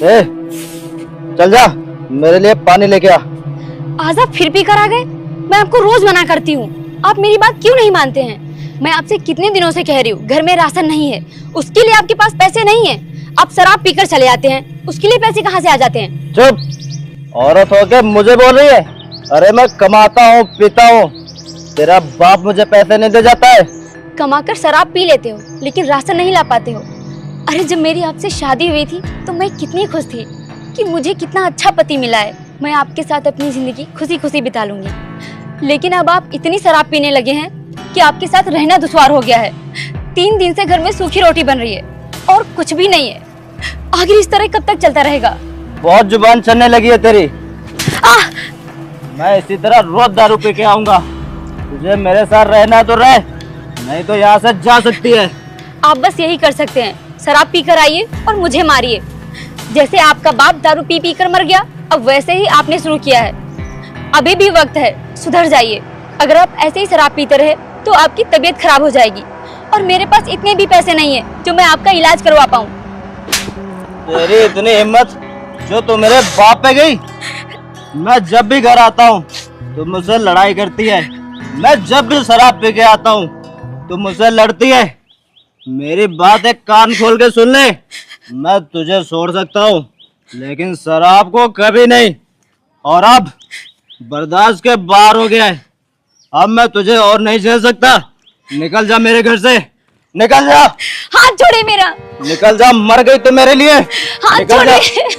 ए, चल जा मेरे लिए पानी लेके आ। आज आप फिर पी कर आ गए। मैं आपको रोज मना करती हूँ, आप मेरी बात क्यों नहीं मानते हैं? मैं आपसे कितने दिनों से कह रही हूँ घर में राशन नहीं है, उसके लिए आपके पास पैसे नहीं है। आप शराब पीकर चले जाते हैं, उसके लिए पैसे कहाँ से आ जाते हैं? चुप, औरत होके मुझे बोल रही है? अरे मैं कमाता हूँ पीता हूँ, तेरा बाप मुझे पैसे नहीं दे जाता है। कमाकर शराब पी लेते हो लेकिन राशन नहीं ला पाते हो। अरे जब मेरी आपसे शादी हुई थी तो मैं कितनी खुश थी कि मुझे कितना अच्छा पति मिला है, मैं आपके साथ अपनी जिंदगी खुशी खुशी बिता लूंगी। लेकिन अब आप इतनी शराब पीने लगे हैं कि आपके साथ रहना दुश्वार हो गया है। 3 दिन से घर में सूखी रोटी बन रही है और कुछ भी नहीं है। आखिर इस तरह कब तक चलता रहेगा? बहुत जुबान चलने लगी है तेरी। मैं इसी तरह रोज दारू पी के आऊंगा। तुझे मेरे साथ रहना है तो रह, नहीं तो यहाँ से जा सकती है। आप बस यही कर सकते हैं, शराब पी कर आइए और मुझे मारिए। जैसे आपका बाप दारू पी पी कर मर गया, अब वैसे ही आपने शुरू किया है। अभी भी वक्त है, सुधर जाइए। अगर आप ऐसे ही शराब पीते रहे तो आपकी तबीयत खराब हो जाएगी और मेरे पास इतने भी पैसे नहीं है जो मैं आपका इलाज करवा पाऊँ। तेरी इतनी हिम्मत जो तू मेरे बाप पे गई? मैं जब भी घर आता हूँ तो मुझसे लड़ाई करती है, मैं जब भी शराब पी के आता हूँ तो मुझसे लड़ती है। मेरी बात एक कान खोल के सुन ले, मैं तुझे छोड़ सकता हूँ लेकिन शराब को कभी नहीं। और अब बर्दाश्त के बाहर हो गया है, अब मैं तुझे और नहीं झेल सकता। निकल जा मेरे घर से, निकल जा। हाथ छोड़े मेरा। निकल जा, मर गई तो मेरे लिए। हाथ निकल जा। छोड़े।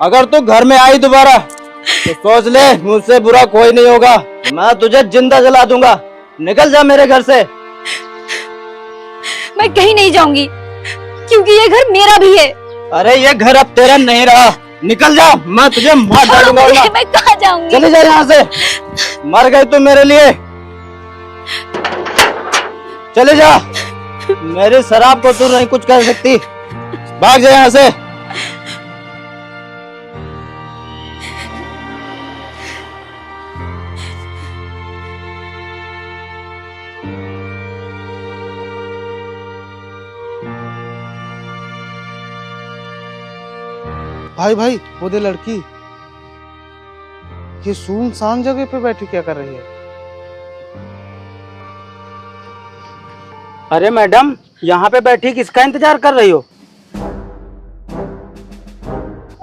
अगर तू घर में आई दोबारा तो सोच ले मुझसे बुरा कोई नहीं होगा, मैं तुझे जिंदा जला दूंगा। निकल जा मेरे घर से। मैं कहीं नहीं जाऊंगी क्योंकि ये घर मेरा भी है। अरे ये घर अब तेरा नहीं रहा, निकल जा, मैं तुझे मार डालूंगा। मैं कहाँ जाऊंगी? चली जा यहाँ से, मर गई तू मेरे लिए। चले जा, मेरी शराब को तू नहीं कुछ कर सकती, भाग जा यहाँ से। भाई भाई वो दे लड़की, ये सुनसान जगह पे बैठी क्या कर रही है? अरे मैडम, यहाँ पे बैठी किसका इंतजार कर रही हो?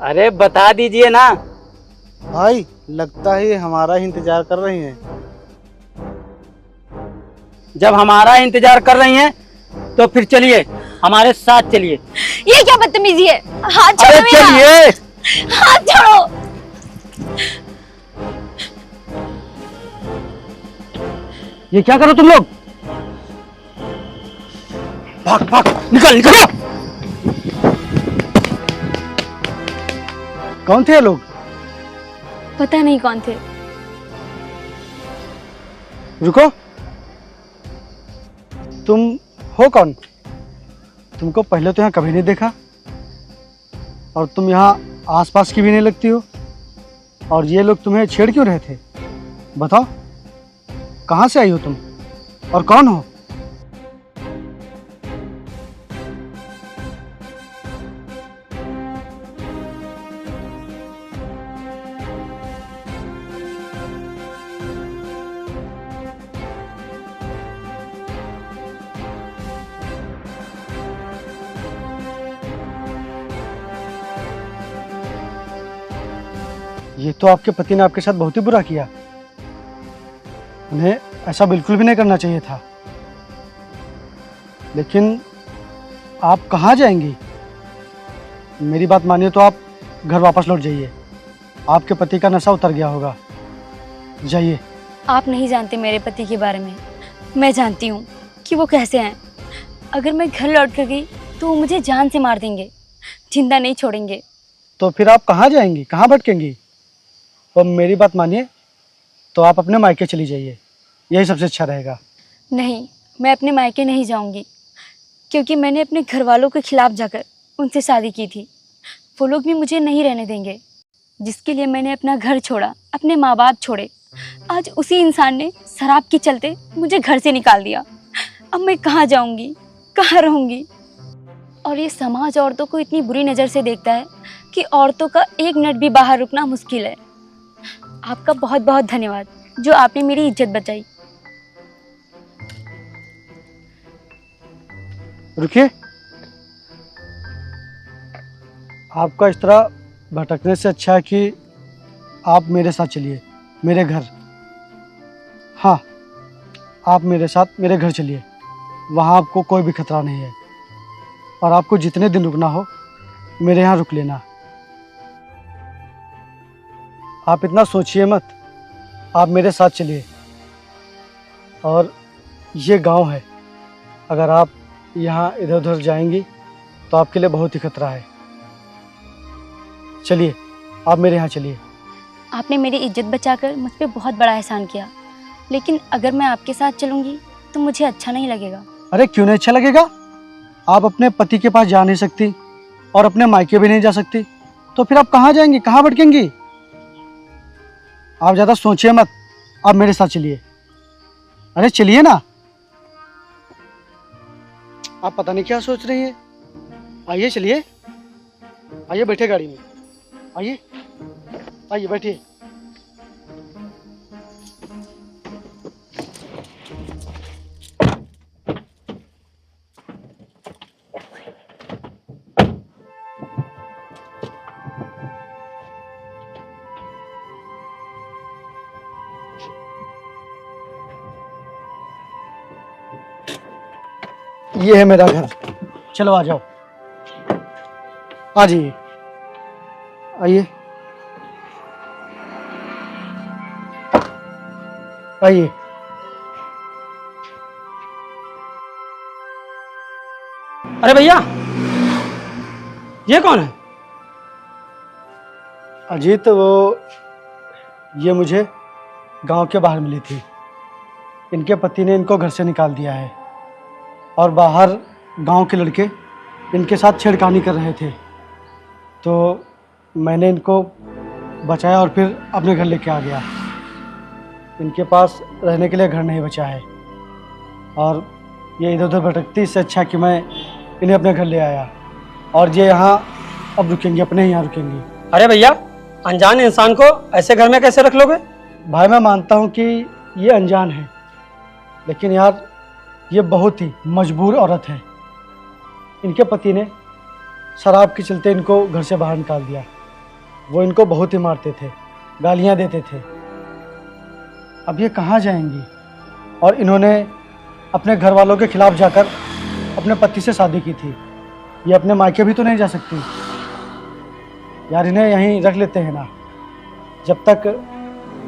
अरे बता दीजिए ना। भाई लगता है ये हमारा ही इंतजार कर रही हैं। जब हमारा इंतजार कर रही हैं तो फिर चलिए हमारे साथ चलिए। ये क्या बदतमीजी है? हाथ छोड़ो अरे मेरा। चलिए। हाथ छोड़ो। ये क्या करो तुम लोग? भाग भाग, निकल निकल। कौन थे ये लोग? पता नहीं कौन थे। रुको, तुम हो कौन? तुमको पहले तो यहाँ कभी नहीं देखा और तुम यहाँ आसपास की भी नहीं लगती हो, और ये लोग तुम्हें छेड़ क्यों रहे थे? बताओ, कहाँ से आई हो तुम और कौन हो? ये तो आपके पति ने आपके साथ बहुत ही बुरा किया। उन्हें ऐसा बिल्कुल भी नहीं करना चाहिए था। लेकिन आप कहाँ जाएंगी? मेरी बात मानिए तो आप घर वापस लौट जाइए। आपके पति का नशा उतर गया होगा, जाइए। आप नहीं जानते मेरे पति के बारे में, मैं जानती हूँ कि वो कैसे हैं। अगर मैं घर लौट कर गई तो वो मुझे जान से मार देंगे, जिंदा नहीं छोड़ेंगे। तो फिर आप कहाँ जाएंगी, कहाँ भटकेंगी? और मेरी बात मानिए तो आप अपने मायके चली जाइए, यही सबसे अच्छा रहेगा। नहीं, मैं अपने मायके नहीं जाऊंगी क्योंकि मैंने अपने घर वालों के खिलाफ जाकर उनसे शादी की थी। वो लोग भी मुझे नहीं रहने देंगे। जिसके लिए मैंने अपना घर छोड़ा, अपने माँ बाप छोड़े, आज उसी इंसान ने शराब के चलते मुझे घर से निकाल दिया। अब मैं कहाँ जाऊंगी, कहाँ रहूंगी? और ये समाज औरतों को इतनी बुरी नज़र से देखता है कि औरतों का एक मिनट भी बाहर रुकना मुश्किल है। आपका बहुत बहुत धन्यवाद जो आपने मेरी इज्जत बचाई। रुकिए, आपका इस तरह भटकने से अच्छा है कि आप मेरे साथ चलिए मेरे घर। हाँ, आप मेरे साथ मेरे घर चलिए, वहाँ आपको कोई भी खतरा नहीं है। और आपको जितने दिन रुकना हो मेरे यहाँ रुक लेना। आप इतना सोचिए मत, आप मेरे साथ चलिए। और ये गांव है, अगर आप यहाँ इधर उधर जाएंगी तो आपके लिए बहुत ही खतरा है। चलिए, आप मेरे यहाँ चलिए। आपने मेरी इज्जत बचाकर मुझ पे बहुत बड़ा एहसान किया, लेकिन अगर मैं आपके साथ चलूंगी तो मुझे अच्छा नहीं लगेगा। अरे क्यों नहीं अच्छा लगेगा? आप अपने पति के पास जा नहीं सकती और अपने मायके भी नहीं जा सकती, तो फिर आप कहाँ जाएंगी, कहाँ भटकेंगी? आप ज़्यादा सोचिए मत, आप मेरे साथ चलिए। अरे चलिए ना। आप पता नहीं क्या सोच रही हैं। आइए चलिए, आइए बैठे गाड़ी में, आइए आइए बैठिए। ये है मेरा घर, चलो आ जाओ, आ जाइए, आइए आइए। अरे भैया, ये कौन है? अजीत, वो ये मुझे गांव के बाहर मिली थी। इनके पति ने इनको घर से निकाल दिया है और बाहर गांव के लड़के इनके साथ छेड़खानी कर रहे थे, तो मैंने इनको बचाया और फिर अपने घर लेके आ गया। इनके पास रहने के लिए घर नहीं बचा है और ये इधर उधर भटकती, इससे अच्छा कि मैं इन्हें अपने घर ले आया। और ये यहाँ अब रुकेंगी, अपने ही यहाँ रुकेंगी। अरे भैया, अनजान इंसान को ऐसे घर में कैसे रख लोगे? भाई मैं मानता हूँ कि ये अनजान है, लेकिन यार ये बहुत ही मजबूर औरत है। इनके पति ने शराब के चलते इनको घर से बाहर निकाल दिया। वो इनको बहुत ही मारते थे, गालियाँ देते थे। अब ये कहाँ जाएंगी? और इन्होंने अपने घर वालों के खिलाफ जाकर अपने पति से शादी की थी। ये अपने मायके भी तो नहीं जा सकती। यार इन्हें यहीं रख लेते हैं ना, जब तक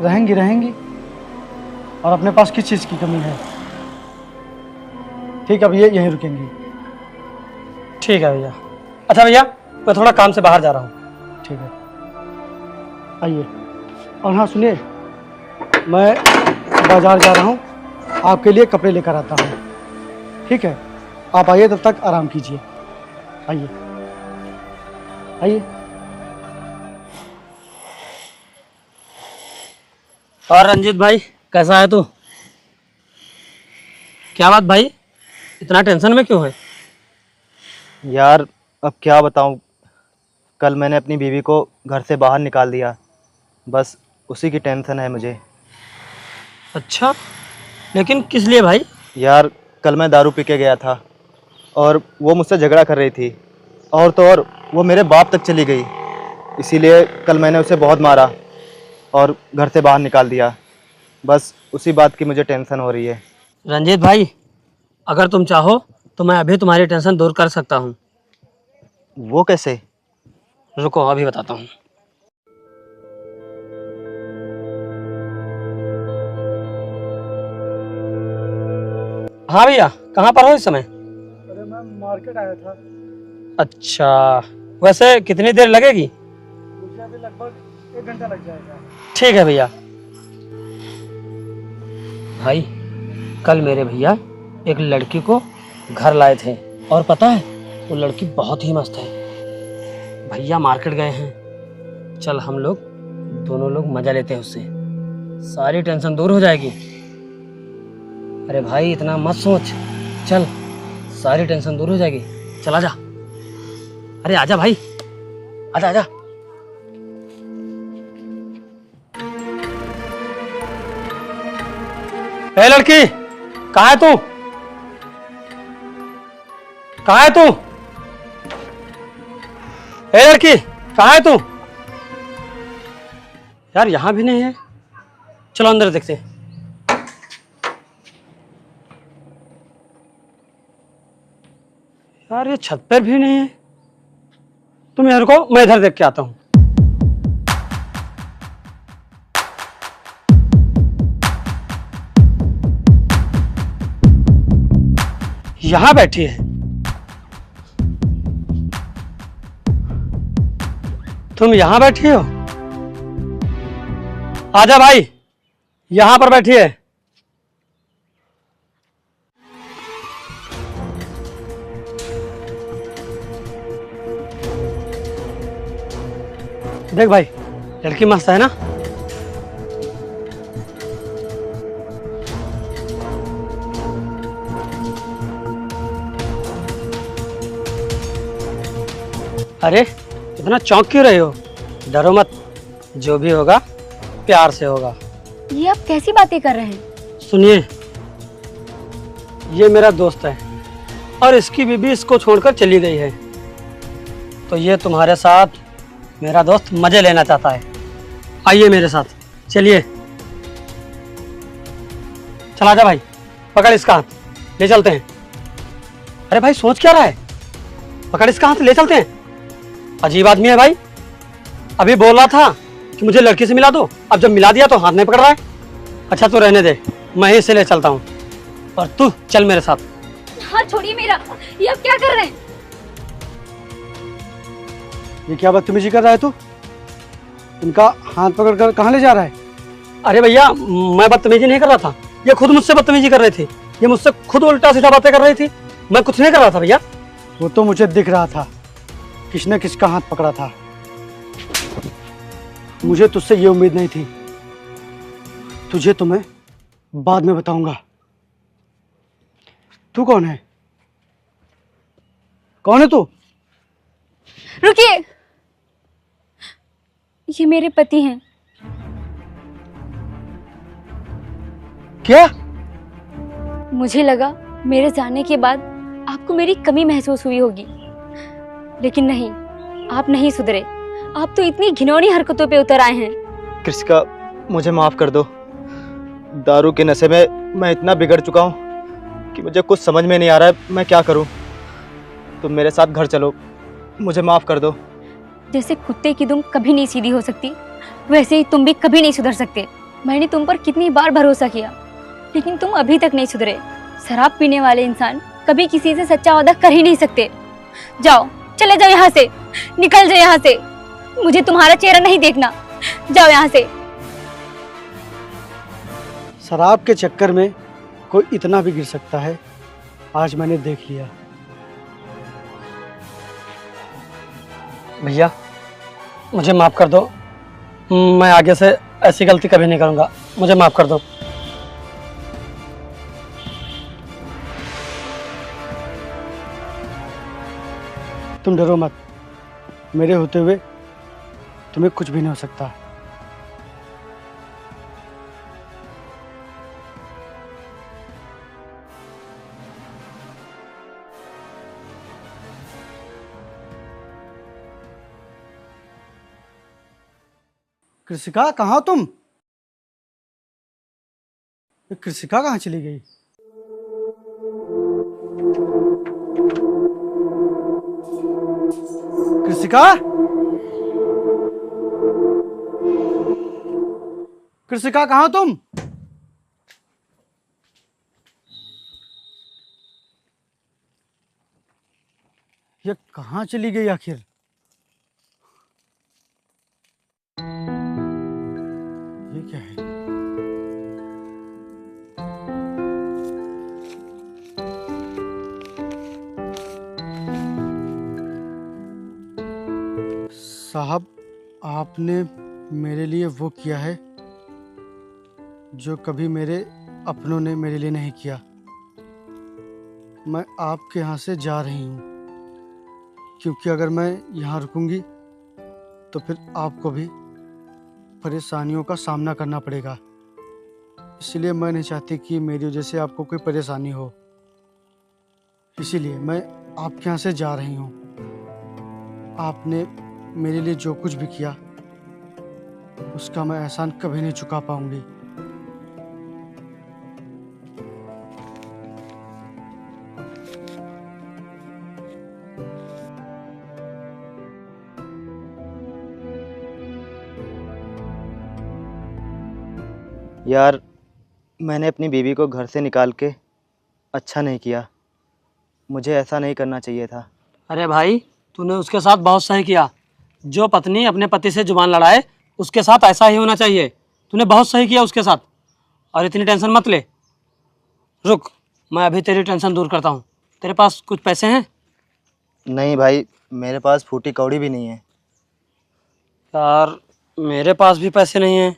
रहेंगी रहेंगी। और अपने पास किस चीज़ की कमी है? ठीक, अब ये यहीं रुकेंगी। ठीक है भैया। अच्छा भैया, मैं थोड़ा काम से बाहर जा रहा हूँ। ठीक है, आइए। और हाँ सुनिए, मैं बाजार जा रहा हूँ, आपके लिए कपड़े लेकर आता हूँ। ठीक है, आप आइए, तब तक आराम कीजिए। आइए आइए। और रंजीत भाई, कैसा है तू? क्या बात भाई, इतना टेंशन में क्यों है? यार अब क्या बताऊं, कल मैंने अपनी बीवी को घर से बाहर निकाल दिया, बस उसी की टेंशन है मुझे। अच्छा, लेकिन किस लिए भाई? यार कल मैं दारू पी के गया था और वो मुझसे झगड़ा कर रही थी, और तो और वो मेरे बाप तक चली गई। इसीलिए कल मैंने उसे बहुत मारा और घर से बाहर निकाल दिया। बस उसी बात की मुझे टेंशन हो रही है। रंजीत भाई, अगर तुम चाहो तो मैं अभी तुम्हारी टेंशन दूर कर सकता हूँ। वो कैसे? रुको, अभी बताता हूँ। हाँ भैया, कहाँ पर हो इस समय? अरे मैं मार्केट आया था। अच्छा, वैसे कितनी देर लगेगी? मुझे अभी लगभग 1 घंटा लग जाएगा। ठीक है भैया। भाई, कल मेरे भैया एक लड़की को घर लाए थे और पता है वो लड़की बहुत ही मस्त है। भैया मार्केट गए हैं, चल हम लोग दोनों लोग मजा लेते हैं उससे, सारी टेंशन दूर हो जाएगी। अरे भाई इतना मत सोच, चल सारी टेंशन दूर हो जाएगी, चला जा। अरे आजा भाई। आजा आजा। ए लड़की, कहाँ है तू? कहाँ है तू? ए लड़की, कहाँ है तू? यार यहाँ भी नहीं है। चलो अंदर देखते हैं। यार ये छत पर भी नहीं है। तुम यार को, मैं इधर देख के आता हूँ। यहां बैठी है। तुम यहां बैठी हो? आजा भाई, यहां पर बैठी है। देख भाई, लड़की मस्त है ना? अरे इतना चौंक क्यों रहे हो? डरो मत, जो भी होगा प्यार से होगा। ये आप कैसी बातें कर रहे हैं? सुनिए, ये मेरा दोस्त है और इसकी बीबी इसको छोड़कर चली गई है, तो ये तुम्हारे साथ मेरा दोस्त मजे लेना चाहता है। आइए मेरे साथ, चलिए। चला जा भाई, पकड़ इसका हाथ, ले चलते हैं। अरे भाई सोच क्या रहा है? पकड़ इसका हाथ, ले चलते हैं। अजीब आदमी है भाई, अभी बोल रहा था कि मुझे लड़की से मिला दो, अब जब मिला दिया तो हाथ नहीं पकड़ रहा है। अच्छा तो रहने दे, मैं ही इसे ले चलता हूँ और तू चल मेरे साथ। हाँ छोड़िए मेरा, ये आप क्या कर रहे हैं? ये क्या बदतमीजी कर रहा है तू? इनका हाथ पकड़कर कहाँ ले जा रहा है? अरे भैया, मैं बदतमीजी नहीं कर रहा था, ये खुद मुझसे बदतमीजी कर रही थी। ये मुझसे खुद उल्टा सीधा बातें कर रही थी, मैं कुछ नहीं कर रहा था भैया। वो तो मुझे दिख रहा था, किसने किसका हाथ पकड़ा था। मुझे तुझसे ये उम्मीद नहीं थी। तुझे तो मैं बाद में बताऊंगा। तू कौन है? कौन है तू? रुकिए, ये मेरे पति हैं। क्या? मुझे लगा मेरे जाने के बाद आपको मेरी कमी महसूस हुई होगी, लेकिन नहीं, आप नहीं सुधरे। आप तो इतनी घिनौनी हरकतों पे उतर आए हैं। कृषिका, मुझे माफ कर दो। दारू के नशे में मैं इतना बिगड़ चुका हूँ कि मुझे कुछ समझ में नहीं आ रहा है मैं क्या करूँ। तुम मेरे साथ घर चलो, मुझे माफ कर दो। जैसे कुत्ते की दुम कभी नहीं सीधी हो सकती, वैसे ही तुम भी कभी नहीं सुधर सकते। मैंने तुम पर कितनी बार भरोसा किया, लेकिन तुम अभी तक नहीं सुधरे। शराब पीने वाले इंसान कभी किसी से सच्चा वादा कर ही नहीं सकते। जाओ, चले जाओ यहाँ से, निकल जाओ यहाँ से। मुझे तुम्हारा चेहरा नहीं देखना, जाओ यहाँ से। शराब के चक्कर में कोई इतना भी गिर सकता है, आज मैंने देख लिया। भैया मुझे माफ कर दो, मैं आगे से ऐसी गलती कभी नहीं करूंगा, मुझे माफ कर दो। तुम डरो मत, मेरे होते हुए तुम्हें कुछ भी नहीं हो सकता। कृषिका, कहाँ हो तुम? ये कृषिका कहाँ चली गई? कृषिका, कृषिका कहाँ हो तुम? ये कहाँ चली गई आखिर? ये क्या है? साहब, आपने मेरे लिए वो किया है जो कभी मेरे अपनों ने मेरे लिए नहीं किया। मैं आपके यहाँ से जा रही हूँ, क्योंकि अगर मैं यहाँ रुकूंगी तो फिर आपको भी परेशानियों का सामना करना पड़ेगा। इसलिए मैं नहीं चाहती कि मेरी वजह से आपको कोई परेशानी हो। इसीलिए मैं आपके यहाँ से जा रही हूँ। आपने मेरे लिए जो कुछ भी किया उसका मैं एहसान कभी नहीं चुका पाऊंगी। यार, मैंने अपनी बीवी को घर से निकाल के अच्छा नहीं किया। मुझे ऐसा नहीं करना चाहिए था। अरे भाई, तूने उसके साथ बहुत सही किया। जो पत्नी अपने पति से जुबान लड़ाए उसके साथ ऐसा ही होना चाहिए। तूने बहुत सही किया उसके साथ। और इतनी टेंशन मत ले। रुक, मैं अभी तेरी टेंशन दूर करता हूँ। तेरे पास कुछ पैसे हैं? नहीं भाई, मेरे पास फूटी कौड़ी भी नहीं है। यार, मेरे पास भी पैसे नहीं हैं।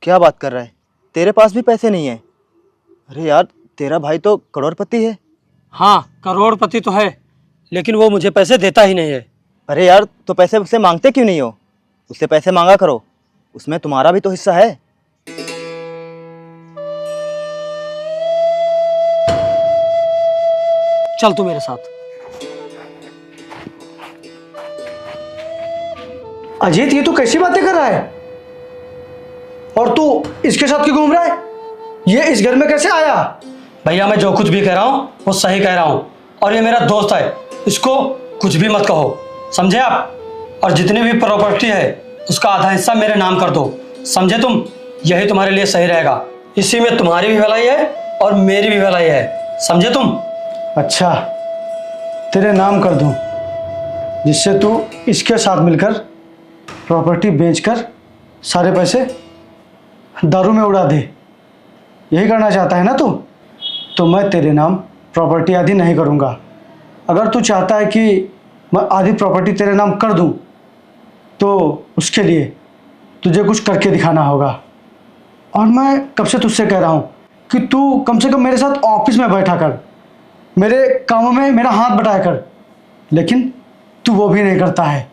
क्या बात कर रहा है? तेरे पास भी पैसे नहीं है? अरे यार, तेरा भाई तो करोड़पति है। हाँ, करोड़पति तो है, लेकिन वो मुझे पैसे देता ही नहीं है। अरे यार, तो पैसे उससे मांगते क्यों नहीं हो? उससे पैसे मांगा करो, उसमें तुम्हारा भी तो हिस्सा है। चल तू मेरे साथ। अजीत, ये तू कैसी बातें कर रहा है? और तू इसके साथ क्यों घूम रहा है? ये इस घर में कैसे आया? भैया, मैं जो कुछ भी कह रहा हूँ वो सही कह रहा हूँ। और ये मेरा दोस्त है, इसको कुछ भी मत कहो, समझे आप? और जितनी भी प्रॉपर्टी है उसका आधा हिस्सा मेरे नाम कर दो, समझे तुम? यही तुम्हारे लिए सही रहेगा। इसी में तुम्हारी भी भलाई है और मेरी भी भलाई है, समझे तुम? अच्छा, तेरे नाम कर दूं, जिससे तू इसके साथ मिलकर प्रॉपर्टी बेचकर सारे पैसे दारू में उड़ा दे। यही करना चाहता है ना तू? तो मैं तेरे नाम प्रॉपर्टी आदि नहीं करूँगा। अगर तू चाहता है कि मैं आधी प्रॉपर्टी तेरे नाम कर दूं, तो उसके लिए तुझे कुछ करके दिखाना होगा। और मैं कब से तुझसे कह रहा हूँ कि तू कम से कम मेरे साथ ऑफिस में बैठा कर, मेरे कामों में मेरा हाथ बटाया कर, लेकिन तू वो भी नहीं करता है।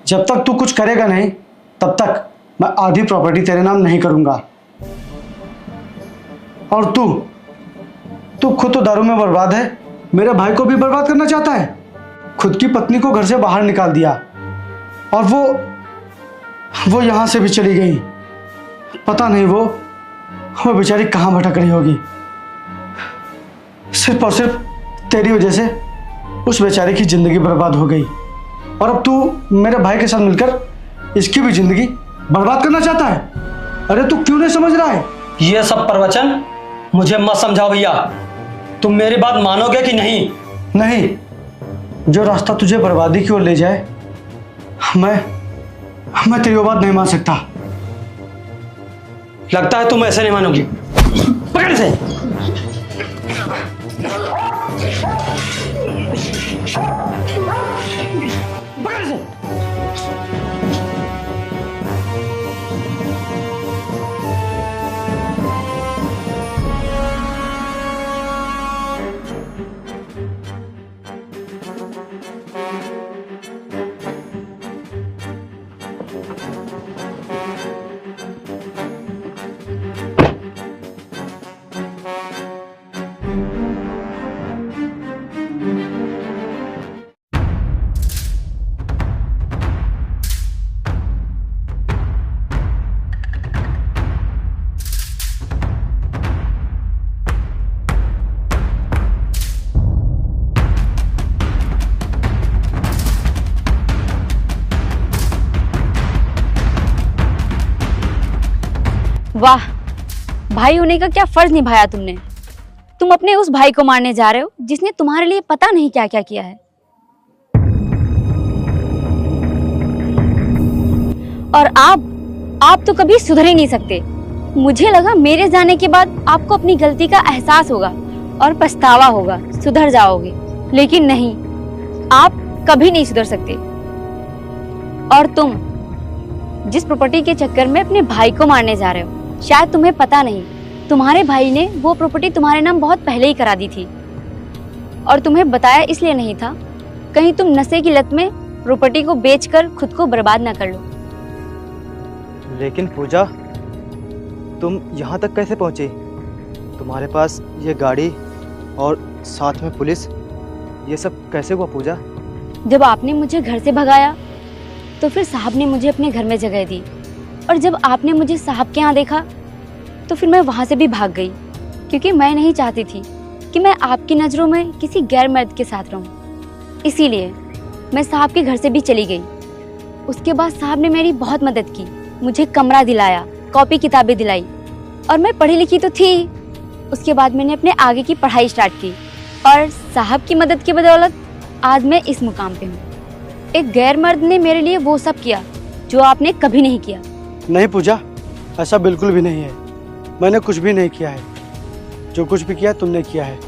जब तक तू कुछ करेगा नहीं, तब तक मैं आधी प्रॉपर्टी तेरे नाम नहीं करूँगा। और तू खुद तो दारू में बर्बाद है, मेरे भाई को भी बर्बाद करना चाहता है। खुद की पत्नी को घर से बाहर निकाल दिया और वो यहाँ से भी चली गई। पता नहीं वो बेचारी कहाँ भटक रही होगी। सिर्फ और सिर्फ तेरी वजह से उस बेचारे की जिंदगी बर्बाद हो गई। और अब तू मेरे भाई के साथ मिलकर इसकी भी जिंदगी बर्बाद करना चाहता है। अरे तू क्यों नहीं समझ रहा है? ये सब प्रवचन मुझे मत समझाओ भैया। तुम मेरी बात मानोगे कि नहीं? नहीं, जो रास्ता तुझे बर्बादी की ओर ले जाए, मैं तेरी वो बात नहीं मान सकता। लगता है तुम ऐसे नहीं मानोगी। पकड़ से। पकड़ से। वाह, भाई होने का क्या फर्ज निभाया तुमने। तुम अपने उस भाई को मारने जा रहे हो जिसने तुम्हारे लिए पता नहीं क्या क्या किया है। और आप तो कभी सुधर ही नहीं सकते। मुझे लगा मेरे जाने के बाद आपको अपनी गलती का एहसास होगा और पछतावा होगा, सुधर जाओगे, लेकिन नहीं, आप कभी नहीं सुधर सकते। और तुम जिस प्रॉपर्टी के चक्कर में अपने भाई को मारने जा रहे हो, शायद तुम्हें पता नहीं, तुम्हारे भाई ने वो प्रॉपर्टी तुम्हारे नाम बहुत पहले ही करा दी थी और तुम्हें बताया इसलिए नहीं था, कहीं तुम नशे की लत में प्रॉपर्टी को बेचकर खुद को बर्बाद ना कर लो। लेकिन पूजा, तुम यहाँ तक कैसे पहुँची? तुम्हारे पास ये गाड़ी और साथ में पुलिस, ये सब कैसे हुआ पूजा? जब आपने मुझे घर से भगाया तो फिर साहब ने मुझे अपने घर में जगह दी, और जब आपने मुझे साहब के यहाँ देखा तो फिर मैं वहाँ से भी भाग गई, क्योंकि मैं नहीं चाहती थी कि मैं आपकी नज़रों में किसी गैर मर्द के साथ रहूँ। इसीलिए मैं साहब के घर से भी चली गई। उसके बाद साहब ने मेरी बहुत मदद की, मुझे कमरा दिलाया, कॉपी किताबें दिलाई, और मैं पढ़ी लिखी तो थी। उसके बाद मैंने अपने आगे की पढ़ाई स्टार्ट की, और साहब की मदद की बदौलत आज मैं इस मुकाम पे हूँ। एक गैर मर्द ने मेरे लिए वो सब किया जो आपने कभी नहीं किया। नहीं पूजा, ऐसा बिल्कुल भी नहीं है। मैंने कुछ भी नहीं किया है। जो कुछ भी किया तुमने किया है।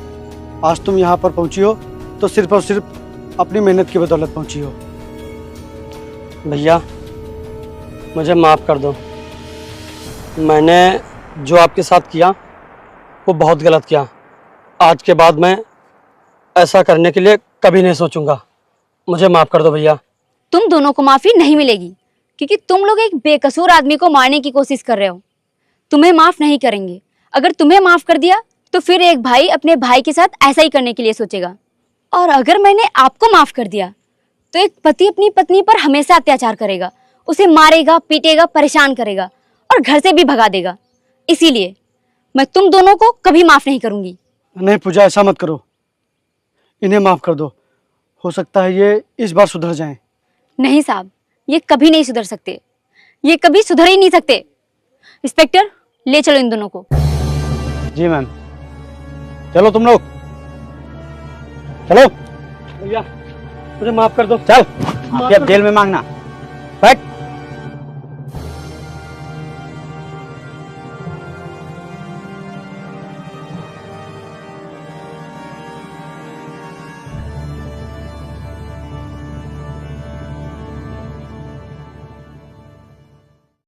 आज तुम यहाँ पर पहुँची हो तो सिर्फ और सिर्फ अपनी मेहनत की बदौलत पहुँची हो। भैया मुझे माफ़ कर दो। मैंने जो आपके साथ किया वो बहुत गलत किया। आज के बाद मैं ऐसा करने के लिए कभी नहीं सोचूंगा। मुझे माफ़ कर दो भैया। तुम दोनों को माफी नहीं मिलेगी, क्योंकि तुम लोग एक बेकसूर आदमी को मारने की कोशिश कर रहे हो। तुम्हें माफ नहीं करेंगे। अगर तुम्हें माफ कर दिया तो फिर एक भाई अपने भाई के साथ ऐसा ही करने के लिए सोचेगा, और अगर मैंने आपको माफ कर दिया तो एक पति अपनी पत्नी पर हमेशा अत्याचार करेगा, उसे मारेगा, पीटेगा, परेशान करेगा और घर से भी भगा देगा। इसीलिए मैं तुम दोनों को कभी माफ नहीं करूंगी। नहीं पूजा, ऐसा मत करो। इन्हें माफ़ कर दो। हो सकता है ये इस बार सुधर जाएं। नहीं साहब, ये कभी नहीं सुधर सकते, ये कभी सुधर ही नहीं सकते। इंस्पेक्टर, ले चलो इन दोनों को। जी मैम। चलो तुम लोग, चलो। भैया मुझे माफ़ कर दो। चल, अब जेल में मांगना। बैठ।